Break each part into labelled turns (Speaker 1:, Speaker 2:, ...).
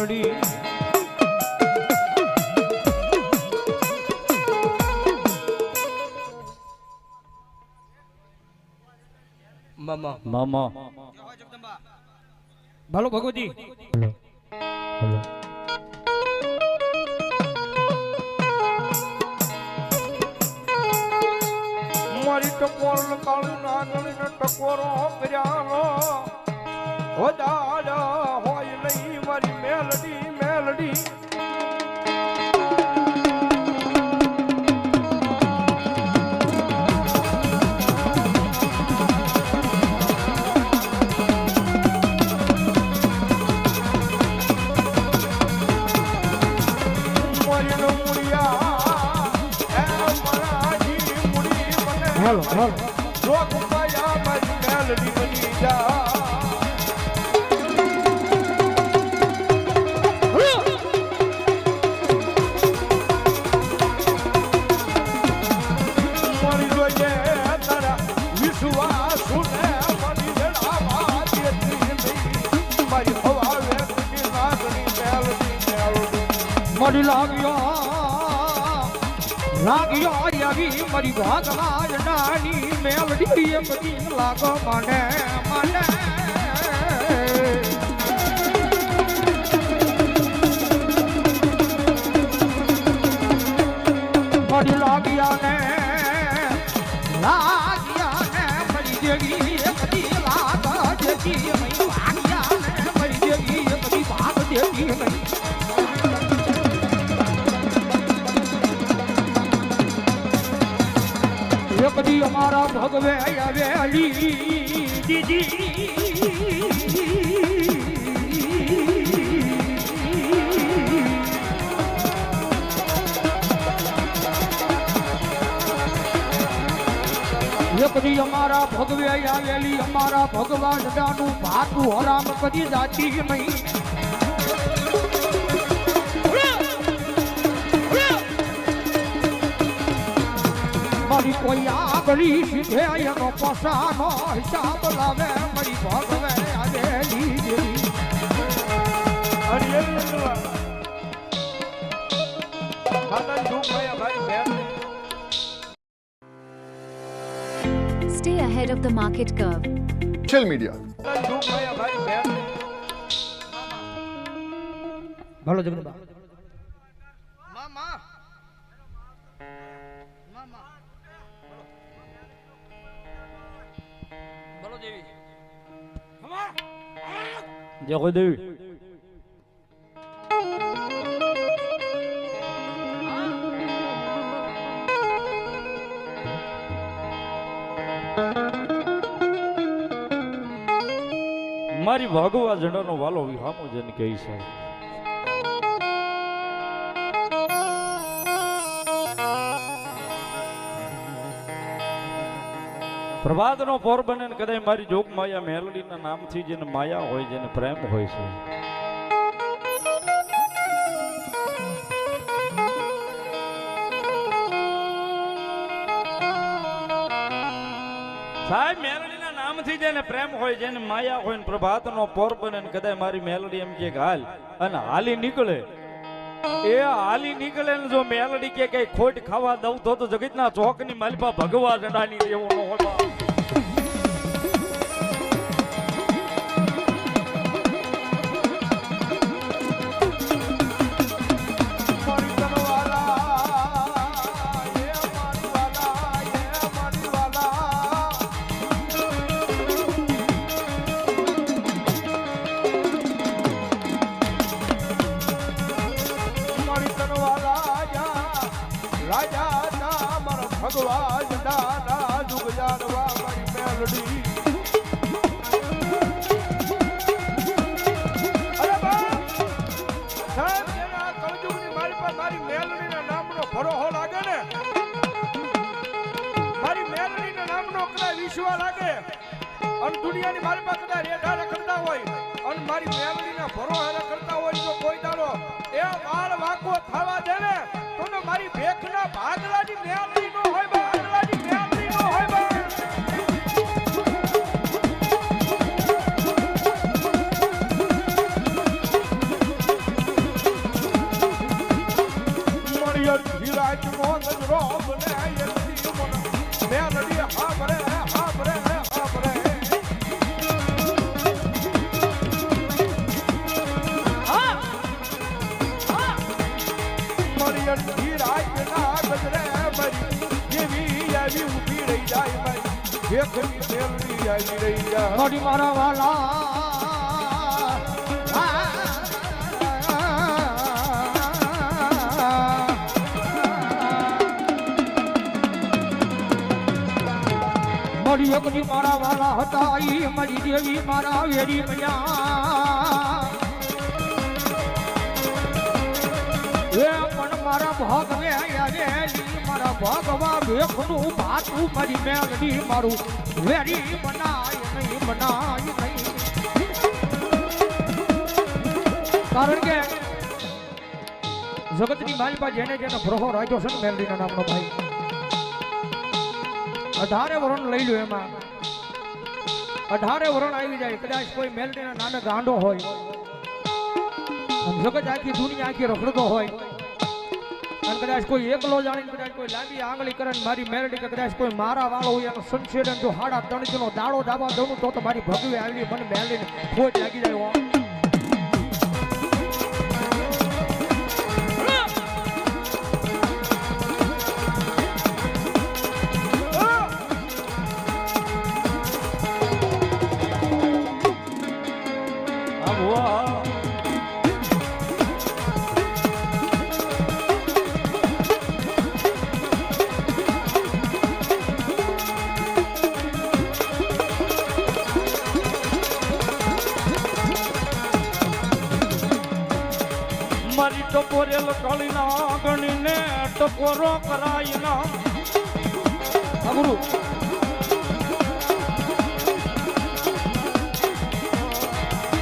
Speaker 1: મેલડી મામા
Speaker 2: મામા
Speaker 1: ભાલો ભગવતી મારી ટકોર કાળું નાગણી ને ટકોરો કર્યાનો હો દાડા હોય નહીં મારી મેલડી મેલડી
Speaker 3: હાલો હાલો
Speaker 1: રોક પાયા મારી મેલડી બની જા મારી જોઈએ તારા વિશ્વાસ ને મારી જડાવા દેતી નહીં મારી હવા વેચી નાગણી મેલડી મેલડી
Speaker 3: મારી લાગ્યો આવી મારી ભાગમાં નાની મેલડી એ બધી લાગો મને મને મારી લાગ્યા ને મારી દેવી એ બધી લાગ દેતી લાગ્યા ને મારી દેવી એ બધી ભાગ દેતી નહીં કદી અમારા ભગવે આવેલી દીદી કદી અમારા ભગવે આવેલી અમારા ભગવાન દાનું ભાતું હરામ કદી જાતી નહીં મારી કોઈ આગળી સીધે એનો પસાનો હિસાબ લાવે મારી ભગવે આવેલી દેવી
Speaker 4: Stay ahead of the market curve.
Speaker 5: Social media.
Speaker 3: ભલો જગદંબા
Speaker 2: જય કોઈ દેવી મારી ભગવા ઝંડાનો વાલો વિહામો જેને કહી છે પ્રભાતનો પોર બને ને કદાચ મારી જોગ માયા મેલડીના નામથી જેને માયા હોય જેને પ્રેમ હોય છે સાહેબ મેલડીના નામથી જેને પ્રેમ હોય જેને માયા હોય ને પ્રભાતનો પોર બને ને કદાચ મારી મેલડી એમ કે હાલ અને હાલી નીકળે એ હાલી નીકળે ને જો મેલડી કે કઈ ખોટ ખાવા દઉં તો જગતના ચોકની માલપા ભગવા જડાની દેવો ન હોય
Speaker 1: ભગવાન દાના દુગ જાણવા મારી મેલડી અરે બાપ સાહેબ જેના કળજુગની મારી પર મારી મેલડીના નામનો ભરોહો લાગે ને મારી મેલડીના નામનો કદાચ વિશ્વા લાગે અને દુનિયાની મારી પાસે કદાચ રેઠા રખડતા હોય અને મારી મેલડીના ભરોહે રખડતા હોય તો કોઈ દાડો એ વાળ વાંકો થવા દે ને તો મારી ભેખના ભાગલાની મેલડી નો હોય ભાગલાની મેલડી નો હોય રાજનો નજરો બને એથી મન મેલડી હાબરે હાબરે હાબરે મારી અડધી રાજના ગજરે મારી જેવી આવી ઊભી રહી જાય મારી ભેખની મેલડી આવી રહી જાય
Speaker 3: મોડી મારા વાલા મોડી એકની મારા વાલા હતા ઈ મારી દેવી મારા વેરી મજા એ પણ મારા ભાગ વે આવેલી મારા ભગવા ભેખનું ભાતું મારી મેલડી મારું વેરી બનાય નહીં બનાય નહીં કારણ કે જગતની માલિકા જેને જેને ભરોહો રાખ્યો છે ને મેલડીના નામનો ભાઈ 18 વરણ લઈ લો એમાં 18 વરણ આવી જાય કદાચ કોઈ મેલડીના નામે ગાંડો હોય જગત આખી દુનિયા આખી રખડતો હોય અને કદાચ કોઈ એકલો જાણીને કદાચ કોઈ લાંબી આંગળી કરે ને મારી મેલડી કે કદાચ કોઈ મારા વાળો હોય એનો સંશેડન જો 3.5 કિલો દાડો દાબા દઉં તો મારી ભગવી આવી મને મેલડીને ખોટ લાગી જાય હો.
Speaker 2: મારી ટપોરેલ કળીના ગણીને ટપોરો કરાઈના
Speaker 3: ગુરુ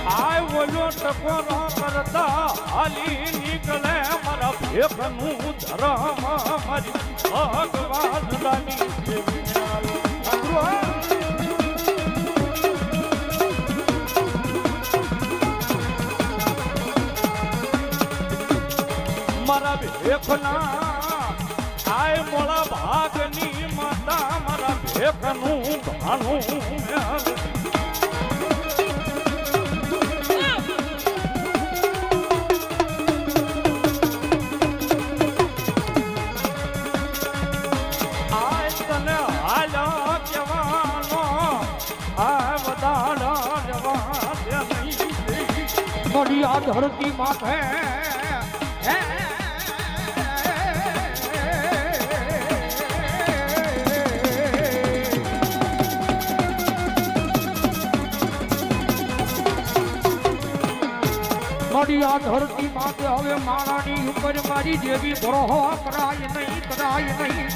Speaker 2: આય બોલો ટપોરો કરતા હાલી નીકળે મારા ભેખનું ધરમ મારી ભગવાન રાની મારા ભેખના આય મોળા ભાગની માતા મારા ભેખનું ભાનું આય તને હાલા કેવાનો આ વધારા જવા દે નહીં
Speaker 3: મોડી આ ધરતી માથે મોડી આ ધરતી માથે હવે માણાની ઉપર મારી દેવી ભરોહો કરાય નહીં કરાય નહીં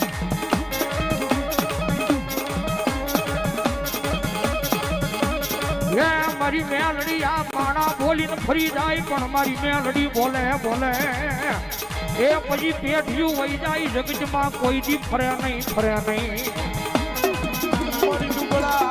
Speaker 3: હે મારી મેલડી આ માણા બોલીને ફરી જાય પણ મારી મેલડી બોલે બોલે એ પછી પેઢિયું વહી જાય જગતમાં કોઈ દી ફરે નહીં ફરે નહીં
Speaker 1: મારી ડુબળા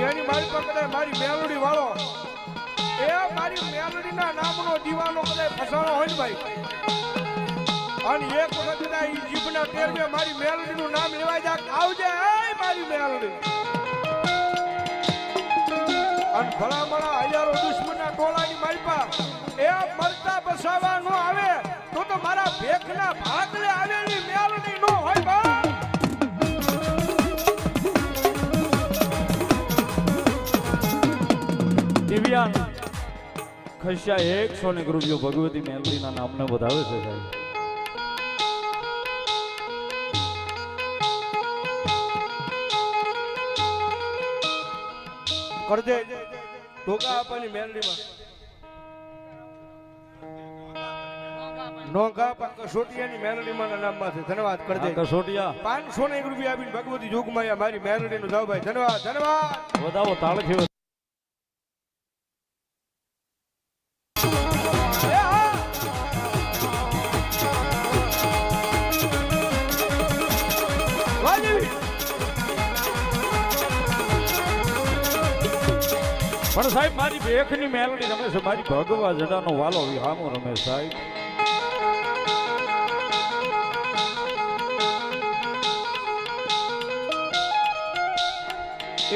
Speaker 1: એની મારી પર કદાચ મારી મેલડી વાળો એ મારી મેલડીના નામનો દીવાનો કદાચ ફસાણો હોય ને ભાઈ અને એક વખત કદાચ ઈ જીભના ટેરવે મારી મેલડીનું નામ લેવાય જાય આવજે એ મારી મેલડી અને ભલામણા હજારો દુશ્મનના ટોળાની મારી પર એ મરતા બસાવા નો આવે તો મારા ભેખના ભાગલે આવેલી મેલડી નો હોય ભાઈ
Speaker 2: દિવ્યાન ખસ્યા 100 રૂપિયો ભગવતી મેલડીના નામને વધાવે છે સાહેબ
Speaker 1: કરજે ઢોકા આપવાની મેલડીમાં નોંઘા પણ કસોટિયાની મેલડીમાં નામમાં છે ધન્યવાદ કરજે
Speaker 2: કસોટિયા
Speaker 1: 501 રૂપિયા આપીને ભગવતી જોગમાયા મારી મેલડીનું જાવ ભાઈ ધન્યવાદ ધન્યવાદ
Speaker 2: વધાવો તાળથી પણ સાહેબ મારી ભેખની મેલડી રમે છે, મારી ભગવા જડાનો વાલો વિહામો રમે સાહેબ.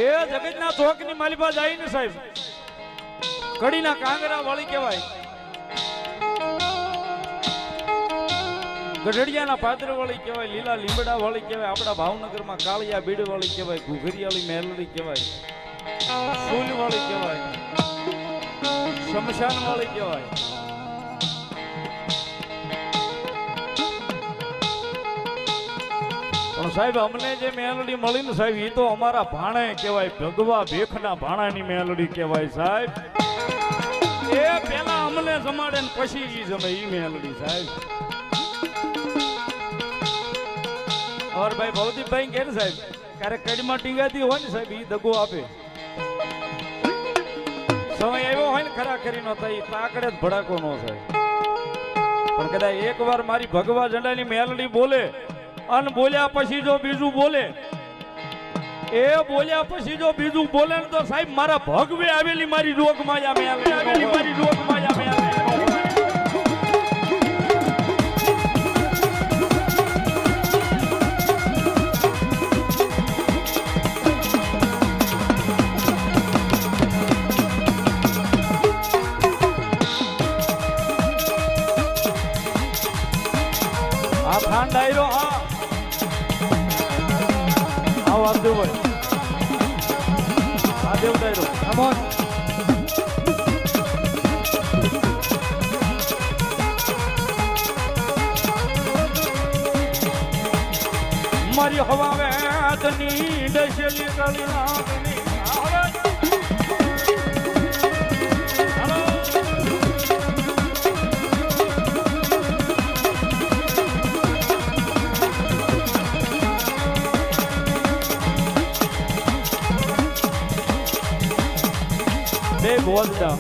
Speaker 2: એ જગતના ચોકની માલિપા જાય ને સાહેબ, કડીના કાંગરા વાળી કહેવાય, ગઢડિયાના પાદર વાળી કહેવાય, લીલા લીમડા વાળી કહેવાય, આપણા ભાવનગરમાં કાળિયા બીડ વાળી કહેવાય, ઘુઘરિયાળી મેલડી કહેવાય, ફૂલ વાળી કહેવાય, શમશાન વાળી કહેવાય. પણ સાહેબ અમને જે મેલડી મળી ને સાહેબ એ તો અમારા ભાણે કહેવાય, ભગવા ભેખના ભાણાની મેલડી કહેવાય સાહેબ. એ પેલા અમને જમાડે ને પછી ઈ જમે ઈ મેલડી સાહેબ. ઓર ભાઈ ભવદીપભાઈ કે ને સાહેબ ક્યારેક કડીમાં ટીંગાતી હોય ને સાહેબ ઈ દગો આપે. સમય આવ્યો હોય ને ખરા કરી નો થાય તાકડે જ ભડાકો નો થાય. પણ કદાચ એકવાર મારી ભગવા ઝંડાની મેલડી બોલે અને બોલ્યા પછી જો બીજું બોલે, એ બોલ્યા પછી જો બીજું બોલે ને તો સાહેબ મારા ભગવે આવેલી મારી રોગ માયા મે આવેલી મારી રોગ માયા મે આવેલી. આ ખાન ડાયરો હા વાસુદેવભાઈ આ દેવ ડાયરો અમોન મારી હવા વેદની દશલી ગળી નાગની આવે. બે ભુવાદા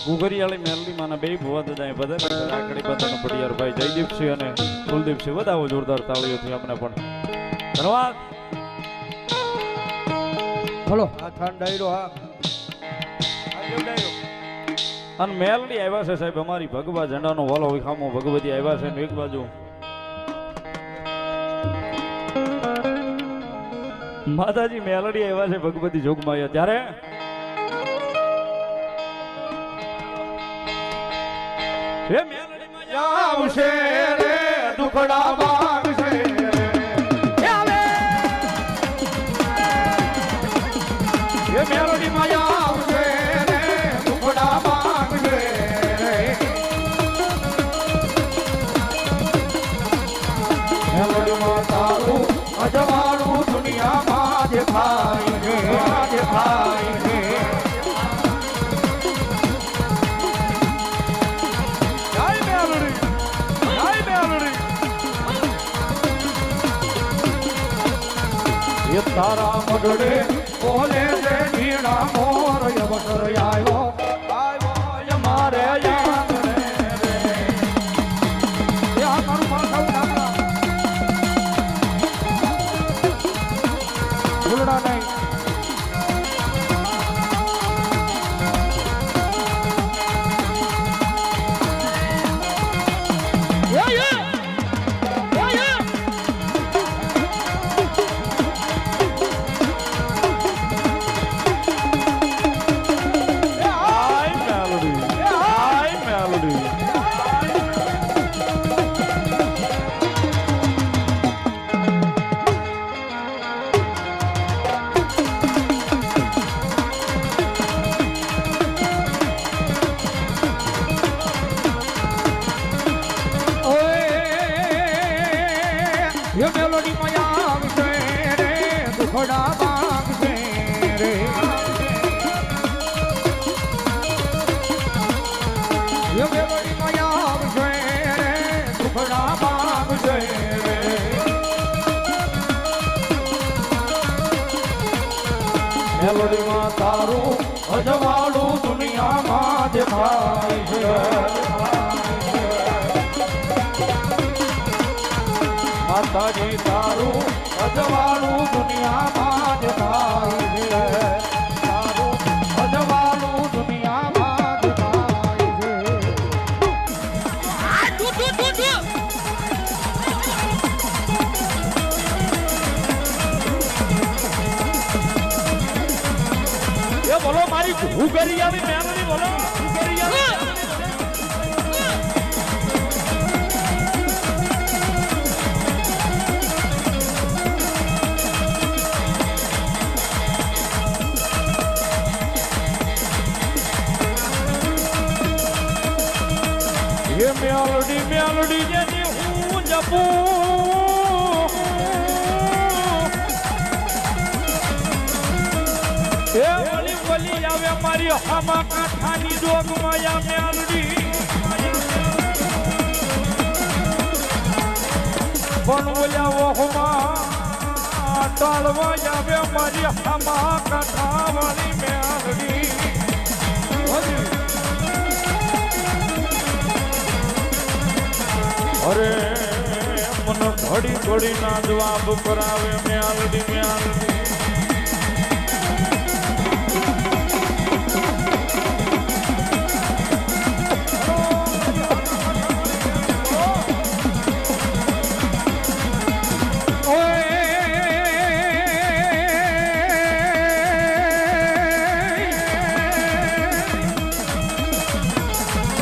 Speaker 2: ઘુઘરિયાળી મેલડી માના બે ભુવાદા બધા રાખડી બધાનો પડિયાર ભાઈ જયદીપસિંહ અને કુલદીપસિંહ વધાવો જોરદાર તાળીઓથી આપણે પણ ધન્યવાદ.
Speaker 3: બોલો
Speaker 1: આ ખાન ડાયરો હા આ દેવ ડાયરો
Speaker 2: અને મેલડી આવ્યા છે સાહેબ અમારી ભગવા ઝંડાનો વાલો વિખામો ભગવતી આવ્યા છે ને એક બાજુ માતાજી મેલડી આવ્યા છે ભગવતી જોગમાયા. ત્યારે હે મેલડી માં આવશે રે દુખડા માંગશે હે મેલડી માં આવશે રે દુખડા માંગશે. મેલડી માં તારું અજવાળું દુનિયામાં દેખાય છે દેખાય છે. એ તારા મઢડે બોલે છે નીણા મોર અવસર આવ્યો આવ્યો મારે આંગણે રે. યા મારું માથું નાખા ભૂલડા નહીં. ये मेलोडी माया आवશે રે દુખડા માંગશે રે. ये मेलोडी माया आवશે રે દુખડા માંગશે રે. મેલોડી માં તારું અજવાળું દુનિયામાં દેખાય છે. માતાજી તારું અજવાળું દુનિયામાં દેખાય છે તારું અજવાળું મારી ઘુઘરિયાળી મેલડી બોલો ઘુઘરિયાળી મેલડી મેલડી જેની હું જપું એ વળી વળી આવે મારી હામા કાંઠાની જોગ માયા મેલડી પણ ઓલા ઓહમાં ટાળવા આવે મારી હામા કાંઠા વાળી મેલડી અરે મને ઘડી ઘડી ના જવાબ કરાવે મેલડી મેલડી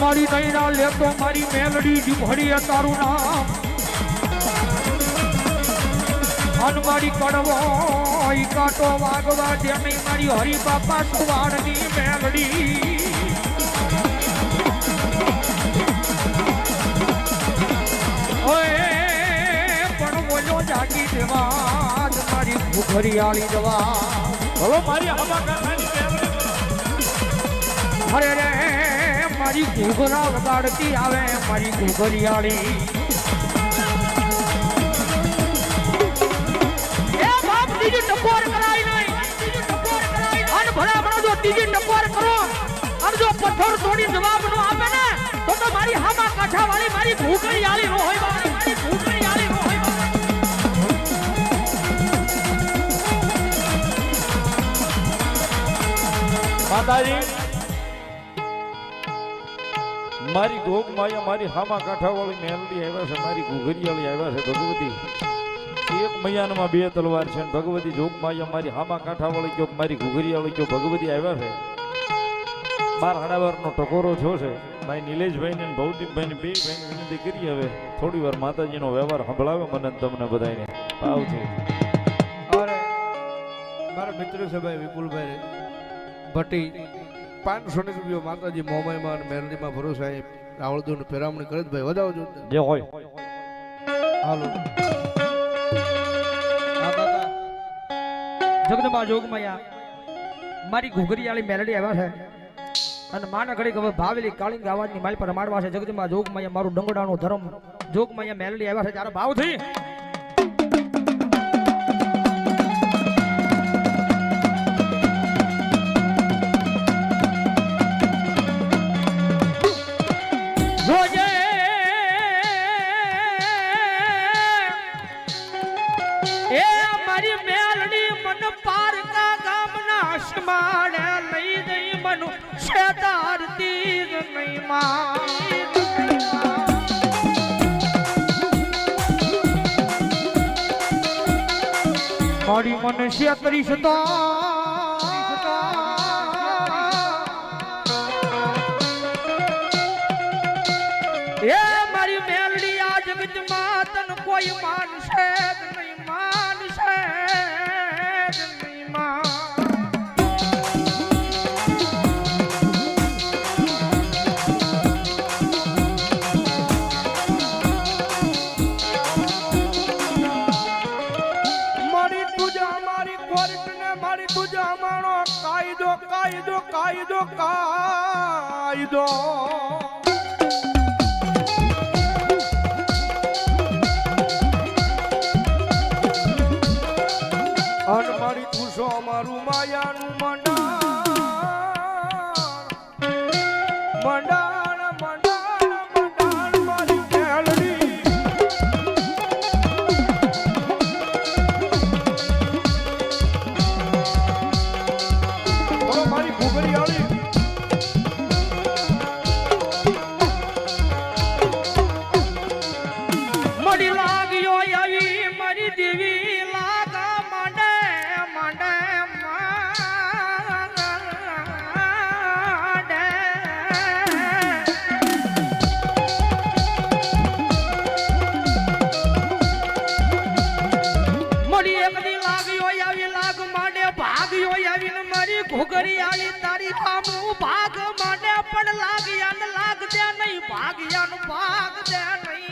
Speaker 3: મારી નૈના લેતો મારી મેલડી જીભડી તારું નામ અન મારી કડવો ઈ કાટો વાગવા દે નહીં મારી હરી બાપા સુવાડની મેલડી ઓય પણ બોલો જાગી દેવા મારી ભૂખરિયાળી દવા
Speaker 2: બોલો મારી હવા કાંઠાની મેલડી
Speaker 3: અરે રે મારી ઘૂઘરા વગાડતી આવે મારી ઘૂઘરિયાળી એ બાપ બીજી ટકોર કરાય નહીં અને ભલા ભલા જો ત્રીજી ટકોર કરો અને જો પથ્થર તોડી જવાબ નો આપે ને તો મારી હામા કાંઠા વાળી મારી ઘૂઘરિયાળી નો હોય મારી ઘૂઘરિયાળી નો હોય
Speaker 2: માતાજી મારી ગોગ માયા મારી હામા કાંઠા વાળી મેલડી આવ્યા છે મારી ઘુઘરિયાળી આવ્યા છે ભગવતી એક મૈયાનમાં બે તલવાર છે ને ભગવતી જોગ માયા મારી હામા કાંઠા વાળી કયો મારી ઘુઘરિયાળી કયો ભગવતી આવ્યા છે બાર હડાવારનો ટકોરો થયો છે ભાઈ નિલેશભાઈ ને ભૌતિકભાઈ ને બે ભાઈ વિનંતી કરી હવે થોડી વાર માતાજીનો વ્યવહાર સંભળાવે મને તમને બધાને ભાવથી
Speaker 1: અરે મારા મિત્ર છે ભાઈ વિપુલભાઈ ભટ્ટી 500 રૂપિયા માતાજી મોમાઈમાં અને મેરડીમાં ભરોસા સાહેબ રાવળદોને ફેરામણી કરે ભાઈ વધાવજો
Speaker 2: જે હોય
Speaker 1: હાલો
Speaker 3: જગદંબા જોગમાયા મારી ઘૂઘરિયાળી મેલડી આવ્યા છે અને માના ઘડી હવે ભાવેલી કાળિંગ આવાજની માલ પર મારવા છે જગદંબા જોગમાયા મારું ડંગડાનું ધર્મ જોગમાયા મેલડી આવ્યા છે ત્યારે ભાવથી મારી મનુષ્ય કરી એ મારી મેલડી આ જગતમાં તન કોઈ માનશે નહીં માનશે નહીં માન
Speaker 1: કાયદો અન મારી તુસો અમારું માયાનું મંડાણ મારી મેલડી બોલો મારી ઘુઘરિયાળી
Speaker 3: વિહામું ભાગ મને પણ લાગ્યા ને લાગજે નહીં ભાગ્યાનું ભાગ દે નહીં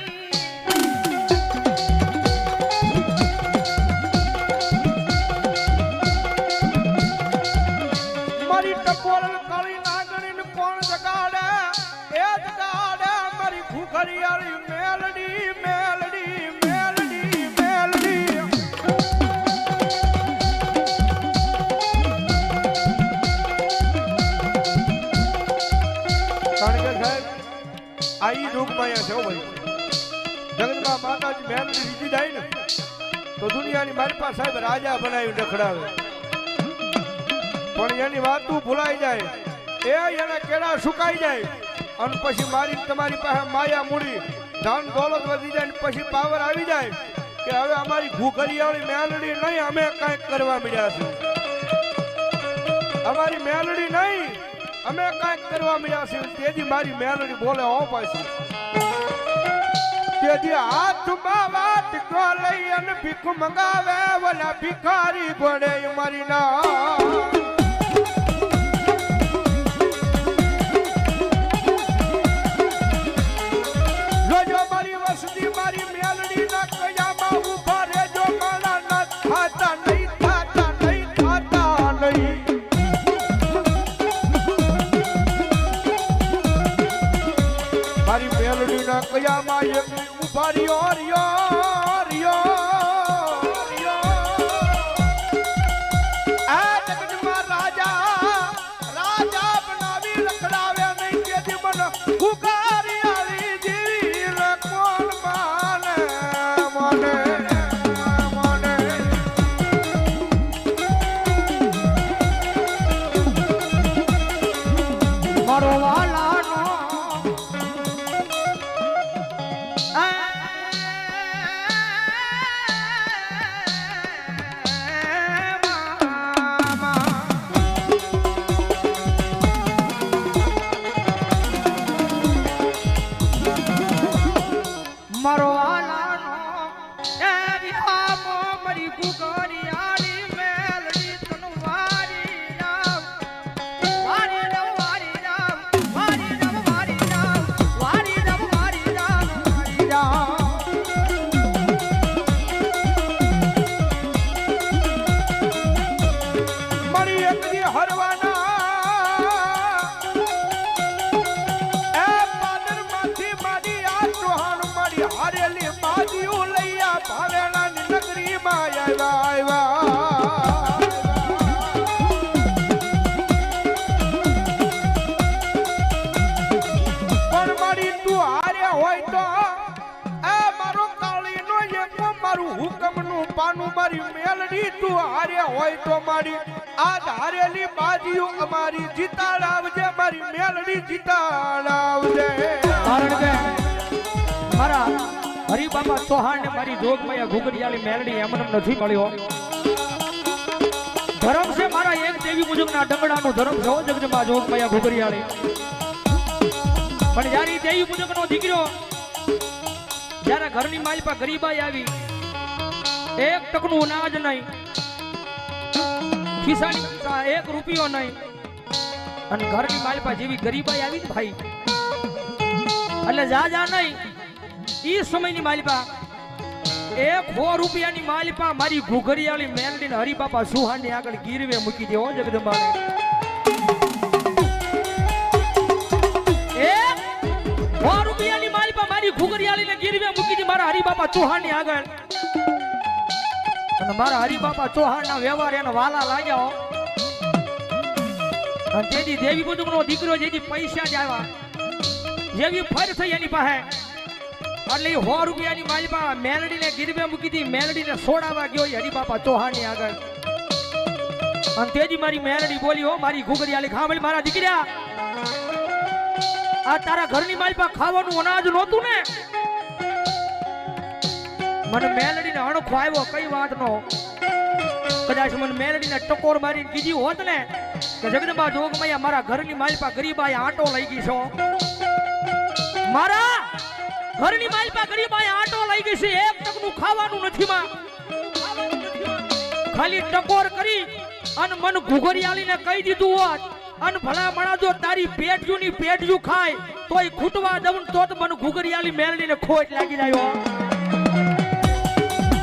Speaker 1: મારી ટકોર કાળી નાગણીને કોણ જગાડે એ જગાડે મારી ઘુઘરિયાળી મેલડી મેલડી મેલડી મેલડી કારણ કે સાહેબ આ ઈ દુઃખમાં અહીંયા છે હો ભાઈ જગતમાં માતાજી મેલડી રીતી જાય ને તો દુનિયાની મારી પાસે સાહેબ રાજા બનાવી ડખડાવે પણ એની વાતું ભૂલાઈ જાય એ એના કેળા સુકાઈ જાય અને પછી મારી તમારી પાસે માયા મૂડી ધન દોલત વધી જાય ને પછી પાવર આવી જાય કે હવે અમારી ઘુઘરિયાળી મેલડી નહીં અમે કાંઈક કરવા મળ્યા છે અમારી મેલડી નહીં અમે કાંઈક કરવા મળ્યા છે તેથી મારી મેલડી બોલે હો પાછી તેથી હાથમાં વાટકો લઈ અને ભીખ મંગાવે ઓલા ભિખારી ગોળે મારી ના મારી મેલડી ના કયામાં ઉભા રેજો મારા ના ખાતા નહીં ખાતા નહીં ખાતા નહીં મારી મેલડી ના કયામાં એક ઉભા રહ્યો રહ્યો રહ્યો આ જગતમાં રાજા રાજા બનાવી રખડાવે નહીં તેથી મને ઉગારી આવી જીવી રખોલ માને મને મને
Speaker 3: મારો વાલાનો મારો વાલાનો એ વિહામો મારી ઘુઘરિયાળી મેલડી તન વારી રામ વારી રામ વારી રામ વારી રામ વારી રામ વારી રામ વારી રામ વારી રામ
Speaker 1: મારી એકલી હરવાના એ પાદર માંથી મારી આ ચોહાણ મારી હારેલી બાજીઓ લઈયા ભાવેણાની નગરીમાં આવ્યા પણ મારી તું હારે હોય તો એ મારો કાળીનો એક મારું હુકમનું પાનું મારી મેલડી તું હારે હોય તો મારી આ ધારેલી બાજીઓ અમારી જીતાડાવજે મારી મેલડી જીતાડાવજે
Speaker 3: કારણ કે મારા હરિબાબા ચૌહાણ ને મારી જોગમૈયા ઘુઘરિયાળી મેલડી એમને નથી મળ્યો ધર્મ છે મારા એક દેવી મુજબના ડંગડાનો ધર્મ છે જગદંબા જોગમૈયા ઘુઘરિયાળી પણ જ્યારે ઈ દેવી મુજબનો દીકરો જ્યારે ઘરની માલિપા ગરીબાઈ આવી એક ટકનું અનાજ નહીં ખિસ્સાની એક રૂપિયો નહીં અને ઘરની માલિપા જેવી ગરીબાઈ આવી ને ભાઈ એટલે જા નહીં ઈ સમયની માલિપા 100 રૂપિયાની માલિપા મારી ઘુઘરિયાળી મેલડી ને હરિબાપા સુહાની આગળ ગીરવે મૂકી દે હો જગદંબાને 100 રૂપિયાની માલિપા મારી ઘુઘરિયાળી ને ગીરવે મૂકી દે મારા હરિબાપા ચૌહાણની આગળ અને મારા હરિબાપા ચૌહાણના વ્યવહાર એને વાલા લાગ્યા હો અને તેથી દેવી બુદ્ધનો દીકરો જેથી પૈસા જ આવ્યા જેવી ફર થઈ એની પાસે એટલે 100 રૂપિયાની માલિપા મેલડીને ગીરવે મૂકી દી મેલડીને છોડાવવા ગયો હરિબાપા ચૌહાણની આગળ અને તેજી મારી મેલડી બોલી હો મારી ઘુઘરિયાળી ખામળી મારા દીકરા આ તારા ઘરની માલિપા ખાવાનું અનાજ નહોતું ને મને મેલડીને અણખો આવ્યો કઈ વાતનો કદાચ મને મેલડીને ટકોર મારીને કીધી હોત ને કે જગદંબા જોગમૈયા મારા ઘરની માલિપા ગરીબાઈ આટો લઈ ગઈ છો મારા ઘરની માલિપા ગરીબાઈ આટો લઈ ગઈ છે એક ટકનું ખાવાનું નથી માં ખાલી ટકોર કરી અને મન ઘુઘરિયાળીને કહી દીધું હોત અન ભલા મણા જો તારી પેટજુ ની પેટજુ ખાય તોય ખૂટવા દઉં તો મને ઘુઘરિયાલી મેલડીને ખોટ લાગી જાય હો.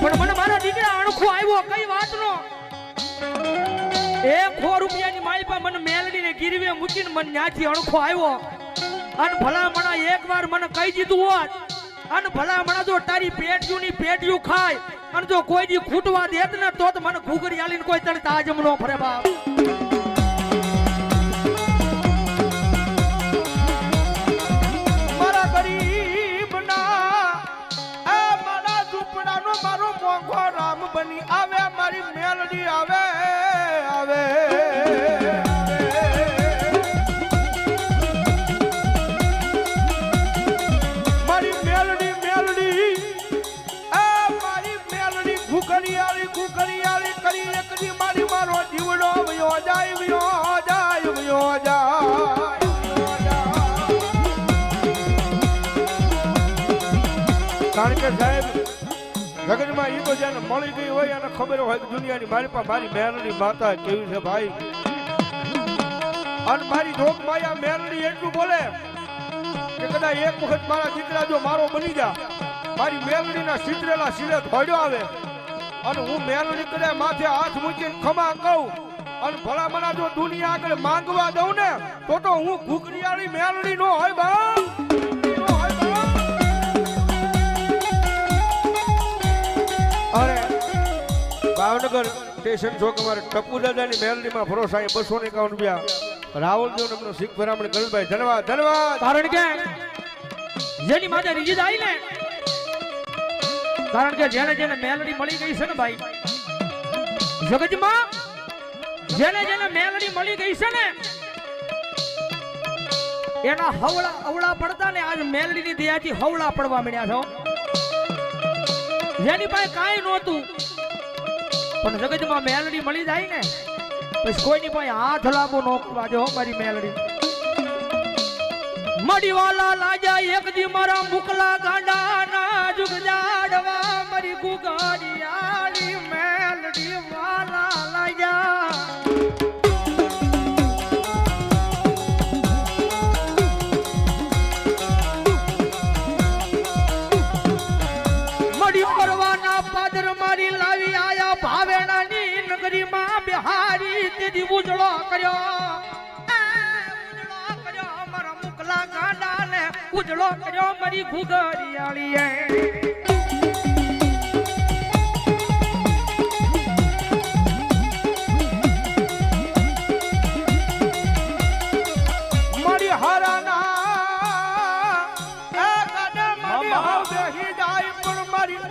Speaker 3: પણ મને મારા દીકરા અણખો આવ્યો કઈ વાતનો 100 રૂપિયાની માલપા મને મેલડીને ગીરવે મૂકીને મને ન્યાથી અણખો આવ્યો. અન ભલા મણા એકવાર મને કહી દીધું હોત અન ભલા મણા જો તારી પેટજુ ની પેટજુ ખાય અને જો કોઈ દી ખૂટવા દેત ને તો મને ઘુઘરિયાલીને કોઈ તને તાજમ નો ફરે બાપ.
Speaker 1: બની આવે મારી મેલડી આવે આવે મારી મેલડી મેલડી મારી મેલડી ઘુઘરિયાળી ઘુઘરિયાળી કરી એકદી મારી મારો જીવડો વયો જાય વયો જાય વયો જાય. કારણ કે સાહેબ જગતમાં ઈ તો જેને મળી ગઈ હોય અને ખબર હોય કે દુનિયાની મારી પાસે મારી મેલડી માતા કેવી છે ભાઈ. અને મારી જોગ માયા મેલડી એટલું બોલે કે કદાચ એક વખત મારા દીકરા જો મારો બની જા મારી મેલડીના સિતરેલા શિલે ધોડ્યો આવે અને હું મેલડી કદાચ માથે હાથ મૂકીને ખમા કહું અને ભલા મના જો દુનિયા આગળ માંગવા દઉં ને તો હું ઘુઘરિયાળી મેલડી નો હોય બા. અરે ભાવનગર સ્ટેશન ચોક અમારે ટપુ દાદાની મેલડીમાં ભરોસા 251 રૂપિયા રાહુલજી નમનો શીખ ભરામણ ગણભાઈ ધન્યવાદ ધન્યવાદ.
Speaker 3: કારણ કે જેની માથે રીત આવી ને કારણ કે જેને જેને મેલડી મળી ગઈ છે ને ભાઈ જગતમાં જેને જેને મેલડી મળી ગઈ છે ને એના હવળા અવળા પડતા ને આજ મેલડીની દયાથી હવળા પડવા મળ્યા છો. જેની પાસે કાંઈ નહોતું પણ જગતમાં મેલડી મળી જાય ને પછી કોઈની પાસે હાથ લાંબો નો કરવા જો મારી મેલડી. મડીવાલા લાજા એક દી મારા મુકલા ગાંડા ના જુગ જાડવા મારી ઘુઘરિયાળી મેલડી વાલા લાજા. પાદર મારી લાવી આયા ભાવેણાની નગરીમાં બિહારી તેથી ઉજળો કર્યો મારા મુકલા ગાંડાને ઉજળો કર્યો મારી ઘુઘરિયાળીએ.
Speaker 1: મારી હારાના મારી હાવ દેહી જાય પણ મારી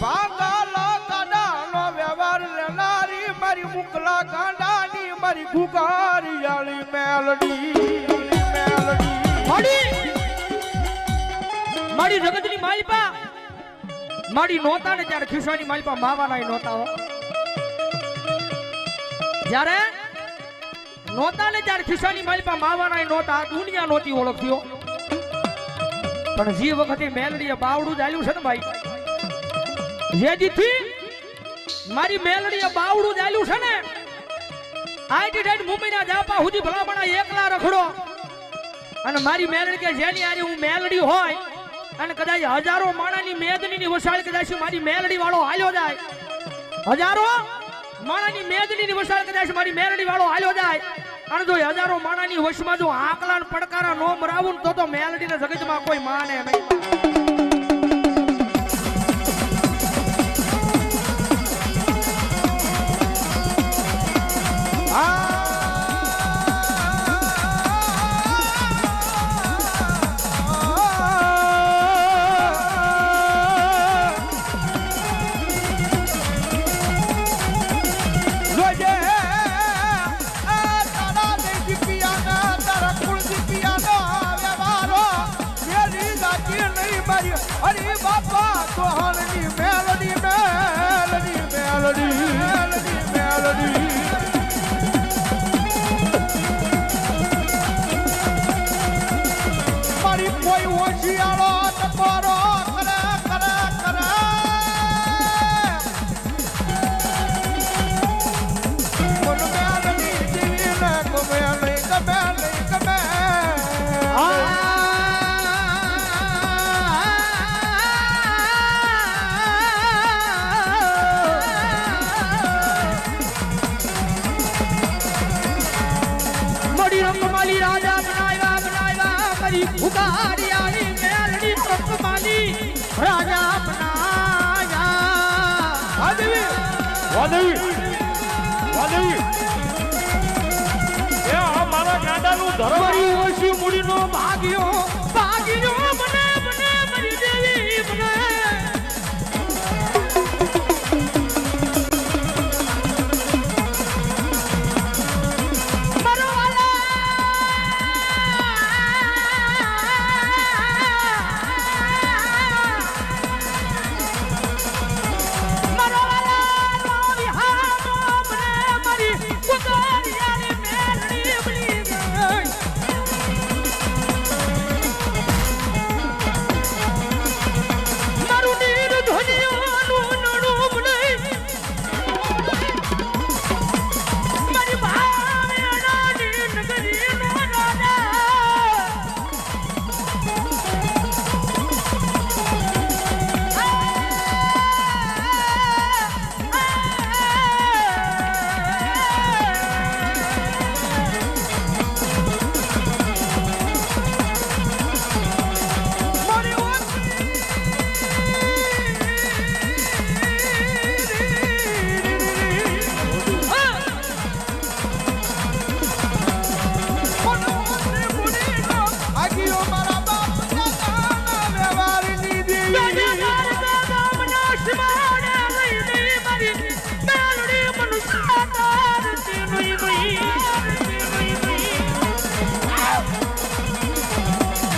Speaker 1: ભાંગાલા ગાડાનો વ્યવહાર લેનારી મારી મુકલા ગાડાની મારી ઘુઘરિયાળી મેલડી મેલડી
Speaker 3: મારી જગતની માલપા મારી નોતા ને ત્યારે ખિસ્સાની માલપા માવાના નોતા હો. જ્યારે નોતા ને ત્યારે ખિસ્સાની માલપા માવાના નોતા દુનિયા નોતી ઓળખતી. પણ જે વખતે મેલડીએ બાવડું ચાલ્યું છે ને ભાઈ જે દીથી મારી મેલડીએ બાવડું ચાલ્યું છે ને આઈટી ડાઈટ મુંબઈના જાપા સુધી ભલામણા એકલા રખડો અને મારી મેલડી કે જેની આરી હું મેલડી હોય અને કદાચ હજારો માણાની મેદનીની વસાળ કદાચ મારી મેલડી વાળો હાલ્યો જાય હજારો માણાની મેદનીની વસાળ કદાચ મારી મેલડી વાળો હાલ્યો જાય અને જો હજારો માણાની વશમાં જો આકલા પડકારા નો મરાવું તો મેલડીને જગતમાં કોઈ માને નહીં.
Speaker 1: અરે બાપા તોહરની મેલડી મેલડી મેલડી મેલડી મેલડી મારી કોઈ હોશિયારો ટકોરો કરે કરે કરે મન મેલડી જીવીને ગમે નહીં ગમે
Speaker 3: ઉગાડિયાની મેલડી પકમાલી રાજા બનાયા
Speaker 2: વાદેવી એ આ મારા ગાંડાનું ધર્મ
Speaker 3: મારી ઓછી મૂડીનો ભાગ્યો મને મારી દેવી મને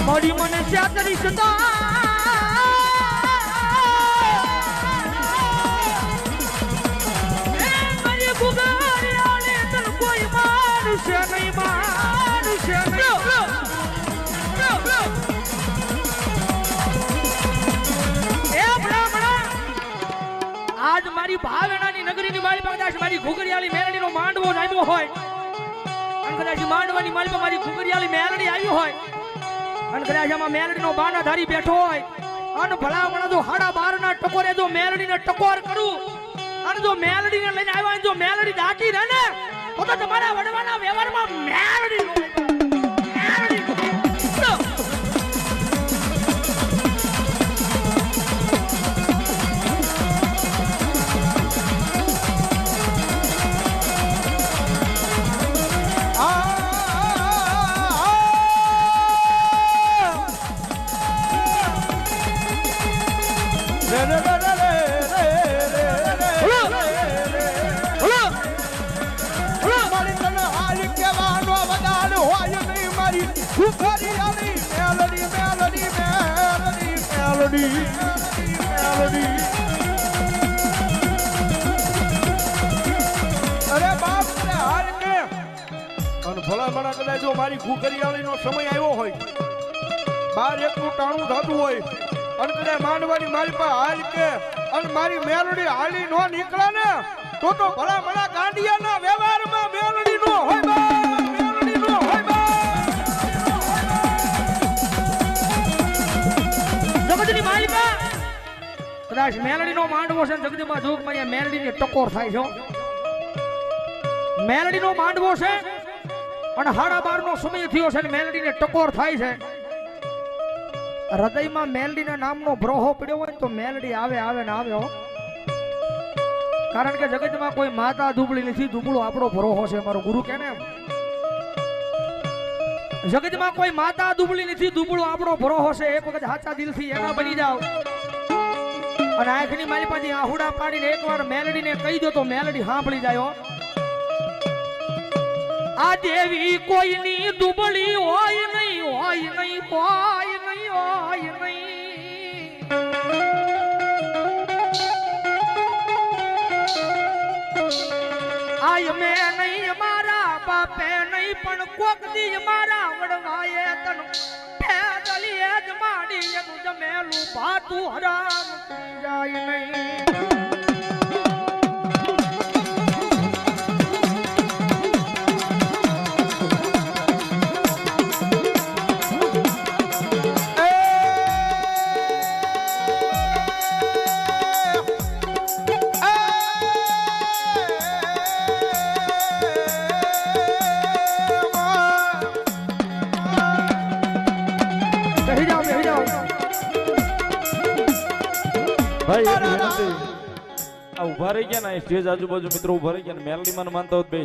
Speaker 3: મોડી મને ચાતરી સદા એ મારી ગુગારિયાને તન કોઈ માનુષ્ય નહીં એ બ્રાહ્મણા આજ મારી ભાવેણાની નગરીની મારી પાસે મારી ઘુગરિયાળી મેરડીનો માંડવો આવ્યો હોય અને કદાચ માંડવાની મારી પાસે મારી ઘુગરિયાળી મેરડી આવી હોય અને કદાચ આમાં મેલડીનો બાનાધારી બેઠો હોય અને ભલામણા જો 12:30 ના ટકોરે જો મેલડીને ટકોર કરું અને જો મેલડીને લઈને આવ્યા જો મેલડી દાટી રહે ને તો તમારા વડવાના વ્યવહારમાં મેલડી
Speaker 1: અરે બાપ રે હાર કે અને ભલામણા કદાચ જો મારી ઘુગરિયાળીનો સમય આવ્યો હોય બાર એકનું ટાણું થતું હોય અને કદાચ માંડવાની મારી પાસે હાલ કે અને મારી મેલડી હાલી નો નીકળે ને તો ભલામણા ગાંડિયાના વ્યવહારમાં મેલડી નો હોય બા મેલડી નો હોય બા
Speaker 3: જગતની માલિકા કદાચ મેલડીનો માંડવો છે જગદીમાં જોગમાં અહીંયા મેલડીની ટકોર થાય છે મેલડીનો માંડવો છે અને 12:30 નો સમય થયો છે અને મેલડીને ટકોર થાય છે હૃદયમાં મેલડીના નામનો બ્રોહો પડ્યો હોય તો મેલડી આવે ને આવે હો કારણ કે જગતમાં કોઈ માતા દુબળી નથી દુબળો આપણો ભરોહો છે મારો ગુરુ કે ને જગતમાં કોઈ માતા દુબળી નથી દુબળો આપણો ભરોહો છે એક વખત સાચા દિલથી એના બની જાવ અને આંખની મારી પાસે આહુડા પાડીને એકવાર મેલડીને કહી દો તો મેલડી સાંભળી જાય આ દેવી કોઈની દુબળી હોય નહીં આય મેં નહીં મારા બાપે નહીં પણ કોક દી મારા વડવાએ તન પેદલીએ જ માડી એનું જમેલું ભાતું હરામ થઈ જાય નહીં
Speaker 2: ભાઈ એક વિનંતી આ ઉભા રહી ગયા ને સ્ટેજ આજુબાજુ મિત્રો ઉભા રહી ગયા ને મેલડી માં માનતા હોત બે